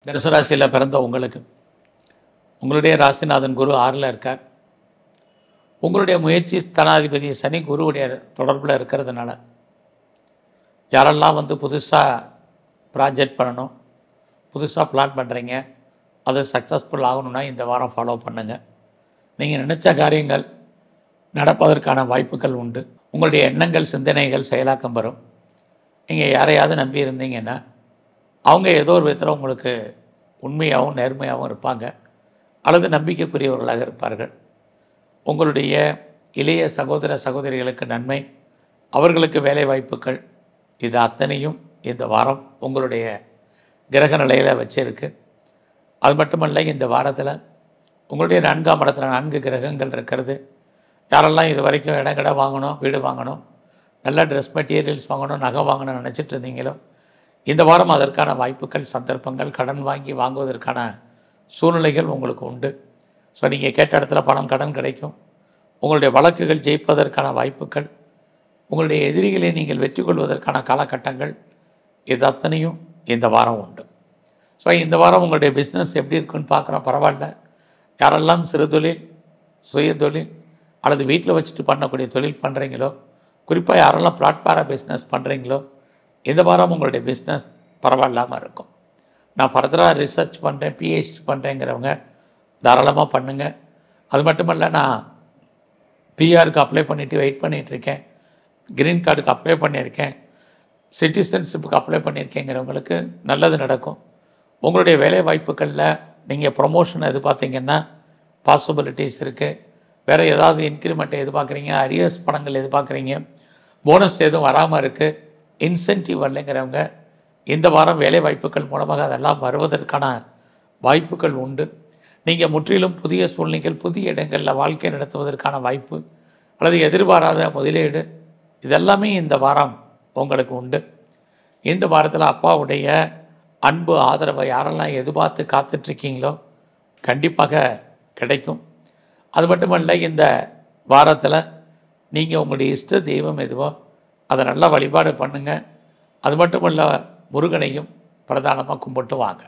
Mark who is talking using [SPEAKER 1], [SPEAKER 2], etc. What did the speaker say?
[SPEAKER 1] தனுசு ராசியில் பிறந்த உங்களுக்கு உங்களுடைய ராசிநாதன் குரு 6ல் இருக்கார். உங்களுடைய முயற்சி ஸ்தானாதிபதி சனி குருவுடைய தொடர்பில் இருக்கிறதுனால யாரெல்லாம் புதுசாக ப்ராஜெக்ட் பண்ணணும், புதுசாக பிளான் பண்ணுறீங்க, அது சக்ஸஸ்ஃபுல் ஆகணும்னா இந்த வாரம் ஃபாலோ பண்ணுங்கள். நீங்கள் நினச்ச காரியங்கள் நடப்பதற்கான வாய்ப்புகள் உண்டு. உங்களுடைய எண்ணங்கள் சிந்தனைகள் செயலாக்கம் வரும். நீங்கள் யாரையாவது நம்பி இருந்தீங்கன்னா அவங்க ஏதோ ஒரு விதத்தில் உங்களுக்கு உண்மையாகவும் நேர்மையாகவும் இருப்பாங்க, அல்லது நம்பிக்கைக்குரியவர்களாக இருப்பார்கள். உங்களுடைய இளைய சகோதர சகோதரிகளுக்கு நன்மை, அவர்களுக்கு வேலை வாய்ப்புகள், இது அத்தனையும் இந்த வாரம் உங்களுடைய கிரக நிலையில் வச்சிருக்கு. அது மட்டுமல்ல, இந்த வாரத்தில் உங்களுடைய 4ஆம் இடத்துல 4 கிரகங்கள் இருக்கிறது. யாரெல்லாம் இது வரைக்கும் இடங்கடை வாங்கணும், வீடு வாங்கணும், நல்ல ட்ரெஸ் மெட்டீரியல்ஸ் வாங்கணும், நகை வாங்கணும்னு நினச்சிட்டு இருந்தீங்களோ, இந்த வாரம் அதற்கான வாய்ப்புகள், சந்தர்ப்பங்கள், கடன் வாங்குவதற்கான சூழ்நிலைகள் உங்களுக்கு உண்டு. ஸோ நீங்கள் கேட்ட இடத்துல பணம், கடன் கிடைக்கும். உங்களுடைய வழக்குகள் ஜெயிப்பதற்கான வாய்ப்புகள், உங்களுடைய எதிரிகளை நீங்கள் வெற்றி கொள்வதற்கான காலகட்டங்கள், இது அத்தனையும் இந்த வாரம் உண்டு. ஸோ இந்த வாரம் உங்களுடைய பிஸ்னஸ் எப்படி இருக்குன்னு பார்க்குறோம். பரவாயில்ல. யாரெல்லாம் சிறு தொழில், சுய தொழில் அல்லது வீட்டில் வச்சுட்டு பண்ணக்கூடிய தொழில் பண்ணுறீங்களோ, குறிப்பாக யாரெல்லாம் பிளாட்ஃபார பிஸ்னஸ் பண்ணுறீங்களோ, இந்த வாரம் உங்களுடைய பிஸ்னஸ் பரவாயில்லாமல் இருக்கும். நான் ஃபர்தராக ரிசர்ச் பண்ணுறேன், பிஹெச்டி பண்ணுறேங்கிறவங்க தாராளமாக பண்ணுங்கள். அது மட்டுமல்ல, நான் பிஆருக்கு அப்ளை பண்ணிவிட்டு வெயிட் பண்ணிகிட்ருக்கேன், க்ரீன் கார்டுக்கு அப்ளை பண்ணியிருக்கேன், சிட்டிசன்ஷிப்புக்கு அப்ளை பண்ணியிருக்கேங்கிறவங்களுக்கு நல்லது நடக்கும். உங்களுடைய வேலை வாய்ப்புகளில் நீங்கள் ப்ரொமோஷன் எதிர்பார்த்தீங்கன்னா பாசிபிலிட்டிஸ் இருக்குது. வேறு ஏதாவது இன்க்ரிமெண்ட்டை எதிர்பார்க்குறீங்க, அரியர்ஸ் பணங்கள் எதிர்பார்க்குறீங்க, போனஸ் எதுவும் வராமல் இருக்குது, இன்சென்டிவ் வரலைங்கிறவங்க இந்த வாரம் வேலை வாய்ப்புகள் மூலமாக அதெல்லாம் வருவதற்கான வாய்ப்புகள் உண்டு. நீங்கள் முற்றிலும் புதிய சூழ்நிலைகள், புதிய இடங்களில் வாழ்க்கை நடத்துவதற்கான வாய்ப்பு அல்லது எதிர்பாராத முதலீடு, இதெல்லாமே இந்த வாரம் உங்களுக்கு உண்டு. இந்த வாரத்தில் அப்பாவுடைய அன்பு, ஆதரவை யாரெல்லாம் எதிர்பார்த்து காத்துட்ருக்கீங்களோ கண்டிப்பாக கிடைக்கும். அது மட்டுமல்ல, இந்த வாரத்தில் நீங்கள் உங்களுடைய இஷ்ட தெய்வம் எதுவோ அதை நல்லா வழிபாடு பண்ணுங்கள். அது மட்டுமல்ல, முருகனையும் பிரதானமாக கும்பிட்டு வாங்க.